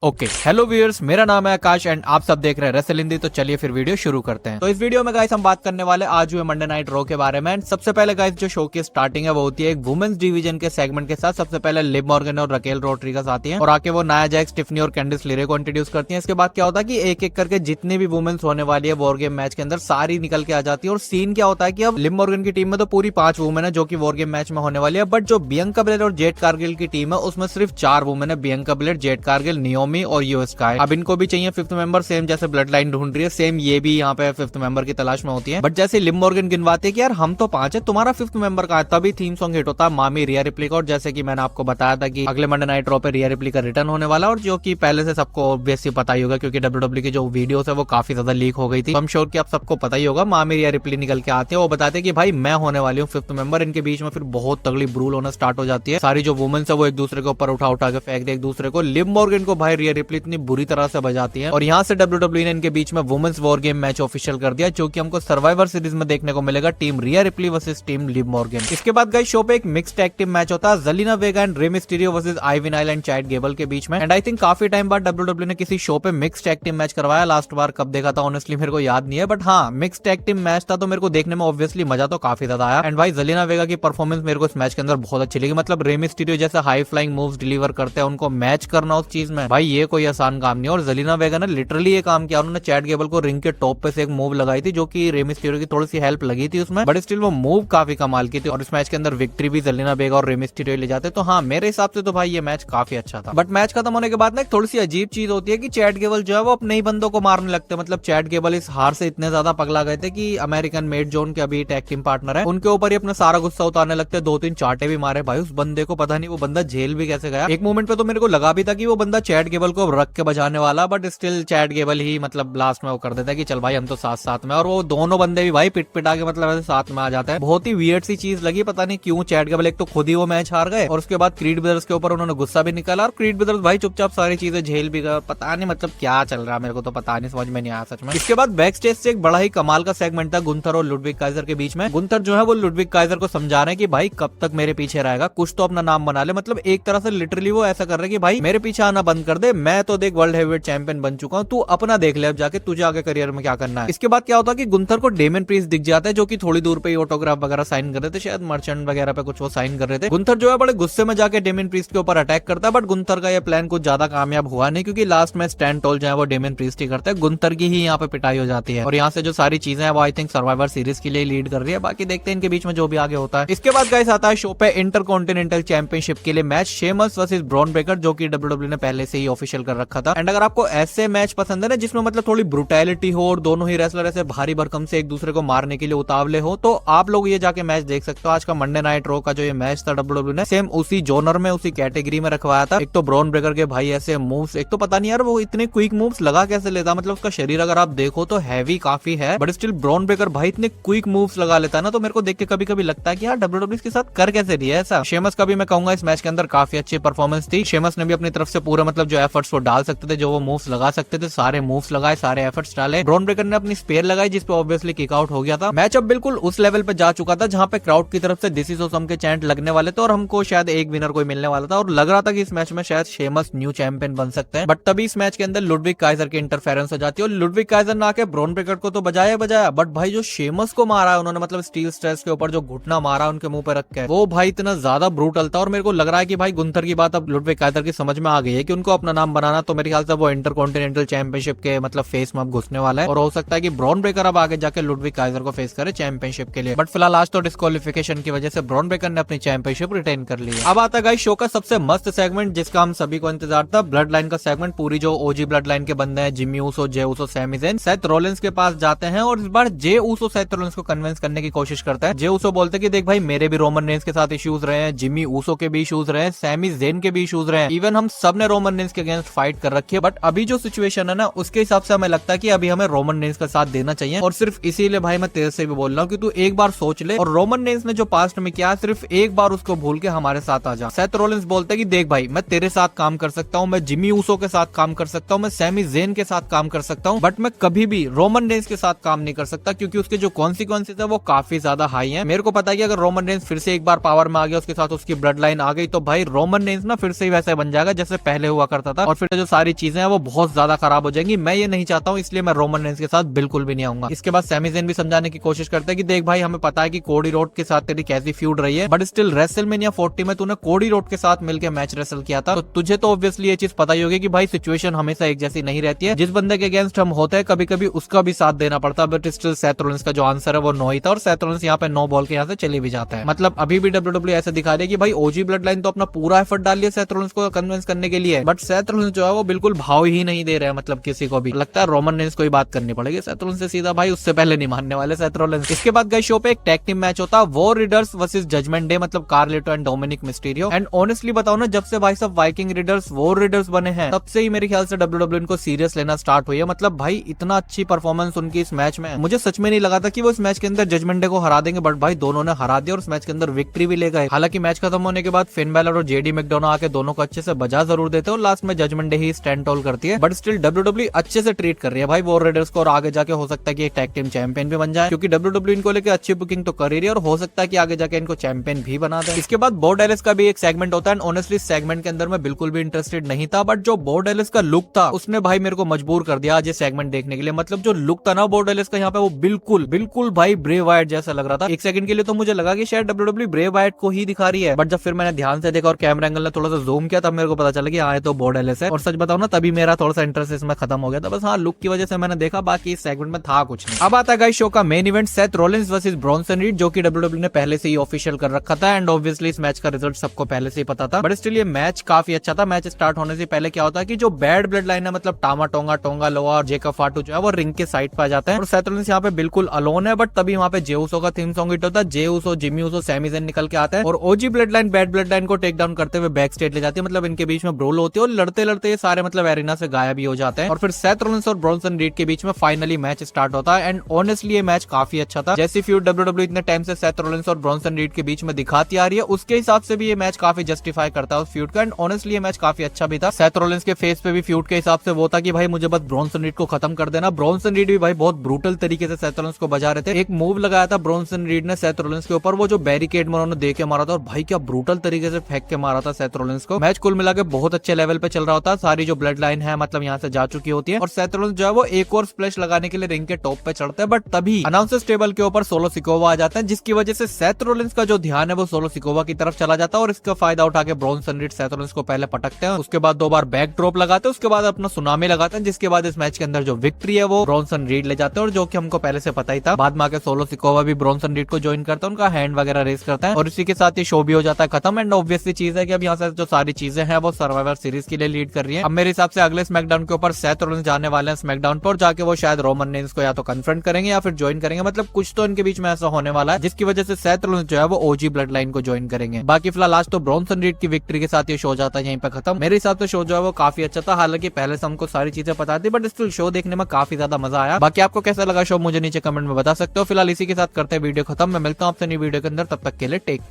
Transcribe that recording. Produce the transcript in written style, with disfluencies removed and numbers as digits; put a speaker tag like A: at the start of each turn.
A: Okay hello viewers, मेरा नाम है आकाश एंड आप सब देख रहे हैं रेसल हिंदी। तो चलिए फिर वीडियो शुरू करते हैं। तो इस वीडियो में गाइस हम बात करने वाले आज हुए मंडे नाइट रॉ के बारे में। सबसे पहले गाइस जो शो की स्टार्टिंग है वो होती है एक वुमेन्स डिवीजन के सेगमेंट के साथ। सबसे पहले लिव मॉर्गन और रकेल रोड्रिगस आती हैं और आके वो नाया जैक्स, टिफनी और कैंडिस लेरे को इंट्रोड्यूस करती हैं। इसके बाद क्या होता है कि एक एक करके जितनी भी वुमेन्स होने वाली है वॉर गेम मैच के अंदर सारी निकल के आ जाती है। और सीन क्या होता है कि अब लिव मॉर्गन की टीम में तो पूरी 5 वुमेन है जो कि वॉर गेम मैच में होने वाली है, बट जो बियंका बेलेर और जेट कारगिल की टीम है उसमें सिर्फ 4 वुमेन है, बियंका बेलेर, जेट कारगिल, नियोमी और यूओ स्काई। अब इनको भी चाहिए 5th मेंबर, सेम जैसे ब्लड लाइन ढूंढ रही है, सेम ये भी यहाँ पे 5th मेंबर की तलाश में होती है। बट जैसे लिव मॉर्गन गिनवाते कि यार हम तो 5 है, तुम्हारा 5th मेंबर कहाँ है, तभी थीम सॉन्ग हिट होता है मामी रिया रिप्ली का। और जैसे कि मैंने आपको बताया था कि अगले मंडे नाइट रॉ पे रिया रिप्ली का रिटर्न होने वाला, और जो कि पहले से सबको ऑब्वियसली पता ही होगा क्योंकि डब्ल्यूडब्ल्यू की जो वीडियोस है वो काफी ज्यादा लीक हो गई थी। हम श्योर कि आप सबको पता ही होगा। मामी रिया रिप्ली निकल के आते हैं, वो बताते हैं कि भाई मैं होने वाली हूँ 5th मेंबर। इनके बीच में फिर बहुत तगड़ी ब्रूल होना स्टार्ट हो जाती है। सारी जो वुमेन्स है वो एक दूसरे के ऊपर उठा उठा के फेंक दे एक दूसरे को। लिव मॉर्गन को भाई रिया रिप्ली इतनी बुरी तरह से बजाती है और यहाँ से डब्ल्यूडब्ल्यू ने इनके बीच में women's war game match official कर दिया, जो कि हमको सर्वाइवर सीरीज में देखने को मिलेगा, टीम रिया replay versus team Liv Morgan. इसके बाद गाइस शो पे एक मिक्स्ड टैग टीम मैच होता है, Zelina Vega and Rey Mysterio versus Ivy Nile and Chad Gable के बीच में। एंड आई थिंक काफी टाइम बाद डब्ल्यूडब्ल्यू ने किसी शो पे मिक्स्ड टैग टीम मैच करवाया। लास्ट बार कब देखा था ऑनेस्टली मेरे को याद नहीं है, बट हाँ मिक्स्ड टैग टीम मैच था तो मेरे को देखने में ऑब्वियसली मजा तो काफी ज्यादा आया। एंड भाई जेलिना वेगा की परफॉर्मेंस मेरे को इस मैच के अंदर बहुत अच्छी लगी। मतलब रे मिस्टीरियो जैसे हाई फ्लाइंग मूव्स डिलीवर करते हैं, उनको मैच करना उस चीज में भाई ये कोई आसान काम नहीं है। और जेलिना वेगा ने लिटरली ये काम किया, उन्होंने चैड गेबल को रिंग के टॉप पे से एक मूव लगाई थी जो कि रे मिस्टीरियो की थोड़ी सी हेल्प लगी थी उसमें, बट स्टिल वो मूव काफी कमाल की थी। और इस मैच के अंदर विक्ट्री भी जेलिना वेगा और रे मिस्टीरियो ले जाते। तो हाँ मेरे हिसाब से तो भाई ये मैच काफी अच्छा था। बट मैच खत्म होने के बाद ना एक थोड़ी सी अजीब चीज होती है कि चैड गेबल जो है वो अपने ही बंदों को मारने लगते हैं। मतलब चैड गेबल इस हार से इतने ज्यादा पगला गए थे कि अमेरिकन मेड जोन के अभी टैग टीम पार्टनर है उनके ऊपर ही अपना सारा गुस्सा उतारने लगते हैं। 2-3 चाटे भी मारे भाई उस बंदे को, पता नहीं वो बंदा जेल भी कैसे गया। एक मोमेंट पे तो मेरे को लगा भी था कि वो बंदा चैड गेबल को रख के बजाने वाला, बट स्टिल चैड गेबल ही मतलब लास्ट में वो कर देता है कि चल भाई हम तो साथ साथ में। और वो दोनों बंदे भी भाई पिट पिटा के मतलब ऐसे साथ में आ जाते हैं। बहुत ही वियर्ड सी चीज लगी, पता नहीं क्यों चैड गेबल एक तो खुद ही वो मैच हार गए और उसके बाद क्रीड ब्रदर्स के ऊपर उन्होंने गुस्सा भी निकाला और क्रीड ब्रदर्स भाई चुपचाप सारी चीजें झेल भी गए। पता नहीं मतलब क्या चल रहा है, मेरे को तो पता नहीं, समझ में नहीं आया सच में। इसके बाद बैक स्टेज से एक बड़ा ही कमाल का सेगमेंट था गुंथर और लुडविग काइजर के बीच में। गुंथर जो है वो लुडविग काइजर को समझा रहे हैं कि भाई कब तक मेरे पीछे रहेगा, कुछ तो अपना नाम बना ले। मतलब एक तरह से लिटरली वो ऐसा कर रहे हैं कि भाई मेरे पीछे आना बंद कर दे, मैं तो देख वर्ल्ड हेवीवेट चैंपियन बन चुका हूँ, तू अपना देख ले अब जाके, तुझे आगे करियर में क्या करना है। इसके बाद क्या होता है कि गुंथर को डेमन प्रीस्ट दिख जाता है जो कि थोड़ी दूर पे ऑटोग्राफ वगैरह साइन कर रहे थे, शायद मर्चेंट वगैरह पे कुछ वो साइन कर रहे थे। गुंथर जो है बड़े गुस्से में जाके डेमन प्रीस्ट के ऊपर अटैक करता है, बट गुंथर का ये प्लान कुछ ज्यादा कामयाब हुआ नहीं क्योंकि लास्ट में स्टैंड टोल जो है वो डेमन प्रीस्ट ही करता है। गुंथर की ही यहाँ पे पिटाई हो जाती है और यहाँ से जो सारी चीजें हैं वो आई थिंक सर्वाइवर सीरीज के लिए लीड कर रही है। बाकी देखते हैं इनके बीच में जो भी आगे होता है। इसके बाद गाइस आता है शो पे इंटरकॉन्टिनेंटल चैंपियनशिप के लिए match, Sheamus versus Bron Breakker, जो कि डब्ल्यूडब्ल्यू ने पहले से ही ऑफिशियल कर रखा था। एंड अगर आपको ऐसे मैच पसंद है ना जिसमें मतलब थोड़ी ब्रुटैलिटी हो और दोनों ही रेसलर ऐसे भारी भरकम से एक दूसरे को मारने के लिए उतावले हो, तो आप लोग ये जाके मैच देख सकते हो। आज का मंडे नाइट रॉ का जो ये मैच था डब्ल्यूडब्ल्यू ने सेम उसी जोनर में उसी कैटेगरी में रखवाया था। एक तो ब्रॉन ब्रेकर के भाई ऐसे मूव्स, एक तो पता नहीं यार वो इतने क्विक मूव्स लगा कैसे लेता, मतलब उसका शरीर अगर आप देखो तो हैवी काफी है, बट स्टिल ब्रॉन ब्रेकर भाई इतने क्विक मूव्स लगा लेता है ना, तो मेरे को देख के कभी कभी लगता है कि यार डब्ल्यूडब्ल्यू के साथ कर कैसे रही है ऐसा। शेमस का भी मैं कहूंगा इस मैच के अंदर काफी अच्छी परफॉर्मेंस थी। शेमस ने भी अपनी तरफ से पूरा मतलब जो एफर्ट्स वो डाल सकते थे, जो वो मूव्स लगा सकते थे, सारे मूव्स लगाए, सारे एफर्ट्स डाले। ब्रॉन ब्रेकर ने अपनी स्पेयर लगाई जिसपे ऑब्वियसली किक आउट हो गया था। मैच अब बिल्कुल उस लेवल पे जा चुका था जहां पे क्राउड की तरफ से दिस इज ऑसम के चैंट लगने वाले थे और हमको शायद एक विनर कोई मिलने वाला था और लग रहा था कि इस मैच में शायद शेमस न्यू चैंपियन बन सकते हैं। बट तभी इस मैच के अंदर लुडविग काइजर की इंटरफेरेंस हो जाती है और लुडविग काइजर ने आके ब्रॉन ब्रेकर को तो बजाया, बट भाई जो शेमस को मारा है उन्होंने, मतलब स्टील स्ट्रेस के ऊपर जो घुटना मारा उनके मुंह पे रख के, वो भाई इतना ज्यादा ब्रूटल था। और मेरे को लग रहा है कि भाई गुंथर की बात अब लुडविग काइजर की समझ में आ गई है कि उनको अपना नाम बनाना, तो मेरे ख्याल से वो इंटरकॉन्टिनेंटल चैंपियनशिप के मतलब फेस में अब घुसने वाला है और हो सकता है कि ब्रॉन ब्रेकर अब आगे जाके लुडविग काइजर को फेस करे चैंपियनशिप के लिए। बट फिलहाल आज तो डिस्क्वालिफिकेशन की वजह से ब्रॉन ब्रेकर ने अपनी चैंपियनशिप रिटेन कर ली है। अब आता है शो का सबसे मस्त सेगमेंट जिसका हम सभी को इंतजार था, ब्लड लाइन का सेगमेंट। पूरी जो ओजी ब्लड लाइन के बंदे हैं, Jimmy Uso, Jey Uso, Sami Zayn, Seth Rollins के पास जाते हैं और इस बार जे ऊसो सेथ रॉलिंस को कन्विंस करने की कोशिश करता है। जे ऊसो बोलते हैं कि देख भाई मेरे भी रोमन रेंस के साथ इश्यूज रहे हैं, जिमी ऊसो के भी इश्यूज रहे हैं, सैमी ज़ेन के भी इश्यूज रहे हैं, इवन हम सब ने रोमन रेंस के अगेंस्ट फाइट कर रखी है, बट अभी जो सिचुएशन है ना उसके हिसाब से हमें लगता है कि अभी हमें रोमन रेंस का साथ देना चाहिए। और सिर्फ इसीलिए भाई मैं तेरे से भी बोल रहा हूँ कि तू एक बार सोच ले और रोमन रेंस ने जो पास्ट में किया सिर्फ एक बार उसको भूल के हमारे साथ आ जा। सेथ रॉलिंस बोलते हैं कि देख भाई मैं तेरे साथ काम कर सकता हूँ, मैं जिमी ऊसो के साथ काम कर सकता हूँ, मैं सैमी ज़ेन के साथ काम कर सकता हूँ, बट मैं कभी भी रोमन रेंस के साथ काम नहीं कर सकता क्योंकि उसके जो कॉन्सिक्वेंसेस है वो काफी ज्यादा हाई है। मेरे को पता है कि अगर रोमन रेंस फिर से एक बार पावर में आ गया, उसके साथ उसकी ब्लड लाइन आ गई, तो भाई रोमन रेंस ना फिर से ही वैसे बन जाएगा जैसे पहले हुआ करता करता था, और फिर जो सारी चीजें हैं वो बहुत ज्यादा खराब हो जाएंगी। मैं ये नहीं चाहता हूँ, इसलिए मैं रोमन रेंस के साथ बिल्कुल भी नहीं आऊंगा। इसके बाद सैमी ज़ेन भी समझाने की कोशिश करता है कि देख भाई, हमें पता है कि कोडी रोड के साथ तेरी कैसी फ्यूड रही है, बट स्टिल रेसलमेनिया 40 में तूने कोडी रोड के साथ मिलकर मैच रेसल किया था, तो तुझे तो ऑब्वियसली ये चीज पता ही होगी कि भाई सिचुएशन हमेशा एक जैसी नहीं रहती है। जिस बंदे के अगेंस्ट हम होते हैं कभी कभी उसका भी साथ देना पड़ता है, बट स्टिल सेथ रॉलिंस का जो आंसर है वो नो ही था, और सेथ रॉलिंस यहाँ पे नो बॉल के यहाँ से चले भी जाता है। मतलब अभी भी WWE ऐसा दिखा रही है कि भाई ओजी ब्लड लाइन तो अपना पूरा एफर्ट डाल लिया सेथ रॉलिंस को कन्विंस करने के लिए, बट सेथ रॉलिंस जो है वो बिल्कुल भाव ही नहीं दे रहे हैं, मतलब किसी को भी लगता है रोमन रेंस को ही बात करनी पड़ेगी सेथ रॉलिंस से सीधा, भाई उससे पहले नहीं मानने वाले सेथ रॉलिंस। इसके बाद गए शो पे एक टैग टीम मैच होता है, War Raiders versus Judgment Day, मतलब Carlito and Dominik Mysterio. And honestly बताओ ना, जब से भाई सब वाइकिंग रीडर्स वॉर रीडर्स बने हैं तब से ही मेरे ख्याल से WWE इनको सीरियस लेना स्टार्ट हुई है। मतलब भाई इतना अच्छी परफॉर्मेंस उनकी इस मैच में, मुझे सच में नहीं लगा था कि वो इस मैच के अंदर जजमेंट डे को हरा देंगे, बट भाई दोनों ने हरा दिया और इस मैच के अंदर विक्ट्री भी ले गए। हालांकि मैच खत्म होने के बाद फिन बैलर और जेडी मैकडोनो आके दोनों को अच्छे से बजा जरूर देते और लास्ट में जजमेंट डे ही स्टैंड टॉल करती है, बट स्टिल WWE अच्छे से ट्रीट कर रही है भाई वॉर रेडर्स को, और आगे जाके हो सकता है कि एक टैग टीम चैंपियन भी बन जाए, क्योंकि WWE इनको लेके अच्छी बुकिंग तो कर रही है और हो सकता है कि आगे जाके इनको चैंपियन भी बना दे। इसके बाद बो डैलिस का भी एक सेगमेंट होता है, ऑनेस्टली सेगमेंट के अंदर मैं बिल्कुल भी इंटरेस्टेड नहीं था, बट जो बो डैलिस का लुक था उसने भाई मेरे को मजबूर कर दिया आज ये सेगमेंट देखने के लिए। मतलब जो लुक था ना बो डैलिस का यहाँ पे, वो बिल्कुल बिल्कुल भाई ब्रे वाइट जैसा लग रहा था। एक सेकंड के लिए तो मुझे लगा कि शायद WWE ब्रे वाइट को ही दिखा रही है, बट जब फिर मैंने ध्यान से देखा और कैमरा एंगल ने थोड़ा सा जूम किया तब मेरे को पता चला कि हाँ तो बो डैलिस है। और सच बताओ ना, तभी मेरा थोड़ा सा इंटरेस्ट इसमें खत्म हो गया था, बस हाँ लुक की वजह से मैंने देखा, बाकी इस सेगमेंट में था कुछ नहीं। अब आता है गाइस शो का main event, Seth Rollins versus Bronson read, जो कि WWE ने पहले से ही ऑफिशियल कर रखा था, एंड ऑब्वियसली इस मैच का रिजल्ट सबको पहले से ही पता था, बट स्टिल ये मैच काफी अच्छा था। मैच स्टार्ट होने से पहले क्या होता है कि जो बैड ब्लड लाइन है, मतलब टामा टोंगा, टोंगा लोआ और जेकब फाटू जो है वो रिंग के साइड पे आ जाते हैं, और सेथ रॉलिंस यहाँ पे बिल्कुल अलोन है, बट तभी वहाँ पे जे उसो का थीम सॉन्ग हिट होता है। Jey Uso, Jimmy Uso, Sami Zayn निकल के आते हैं और OG blood line bad blood line को टेक डाउन करते हुए बैक स्टेज ले जाती है, मतलब इनके बीच में ब्रोल होती है और लड़ते लड़ते सारे मतलब एरिना से गायब भी हो जाते हैं, और फिर सेथ रॉलिंस और ब्रॉन्सन रीड के बीच में फाइनली मैच स्टार्ट होता है। एंड ऑनेस्टली ये मैच काफी अच्छा था, जैसी फ्यूड WWE इतने टाइम से सेथ रॉलिंस और ब्रॉन्सन रीड के बीच में दिखाती आ रही है उसके हिसाब से भी ये मैच काफी जस्टिफाई करता है उस फ्यूड का, एंड ऑनेस्टली ये मैच काफी अच्छा भी था। सेथ रॉलिंस के फेस पे भी फ्यूड के हिसाब से वो था कि भाई मुझे बस ब्रॉन्सन रीड को खत्म कर देना। ब्रॉन्सन रीड भी भाई बहुत ब्रूटल तरीके से सेथ रॉलिंस को बजा रहे थे। एक मूव लगाया था ब्रॉन्सन रीड ने सेथ रॉलिंस के ऊपर, वो जो बैरिकेड में उन्होंने दे के मारा था, और भाई क्या ब्रूटल तरीके से फेंक के मारा था सेथ रॉलिंस को। मैच कुल मिला के बहुत अच्छे लेवल पे चल रहा होता है, सारी जो ब्लड लाइन है मतलब यहाँ से जा चुकी होती है, और सेथ रॉलिंस जो है वो एक और स्प्लैश लगाने के लिए रिंग के टॉप पे चढ़ते हैं, बट तभी अनाउंसर्स टेबल के ऊपर सोलो सिकोवा आ जाता है, जिसकी वजह से सेथ रॉलिंस का जो ध्यान है वो सोलो सिकोवा की तरफ चला जाता है, और इसका फायदा उठा के ब्रॉन्सन रीड सेथ रॉलिंस को पहले पटकते हैं, उसके बाद 2 बार बैक ड्रॉप लगाते हैं, उसके बाद अपना सुनामी लगाते हैं, जिसके बाद इस मैच के अंदर जो विक्ट्री है वो ब्रॉन्सन रीड ले जाते हैं, और जो कि हमको पहले से पता ही था। बाद में आके सोलो सिकोवा भी ब्रॉन्सन रीड को ज्वाइन करता है, उनका हैंड वगैरह रेस करता है, और इसी के साथ ये शो भी हो जाता है खत्म। एंड ऑब्वियसली चीज है कि अब यहाँ से जो सारी चीजें हैं वो सर्वाइवर सीरीज के लिए लीड कर रही है। अब मेरे हिसाब से अगले स्मैकडाउन के ऊपर सेथ रॉलिंस जाने वाले हैं स्मैकडाउन पर, जाके वो शायद रोमन रेंस को या तो कन्फ्रंट करेंगे या फिर ज्वाइन करेंगे, मतलब कुछ तो इनके बीच में ऐसा होने वाला है जिसकी वजह से सेथ रॉलिंस जो है वो ओजी ब्लड लाइन को ज्वाइन करेंगे। बाकी फिलहाल आज तो ब्रॉन्सन रीड की विक्ट्री के साथ ये शो जाता है यहीं पे खत्म। मेरे हिसाब से शो जो है वो काफी अच्छा था, हालांकि पहले से हमको सारी चीजें पता थी, बट स्टिल शो देखने में काफी ज्यादा मजा आया। बाकी आपको कैसा लगा शो मुझे नीचे कमेंट में बता सकते हो। फिलहाल इसी के साथ करते हैं वीडियो खत्म, मैं मिलता हूँ आपसे नई वीडियो के अंदर, तब तक के लिए टेक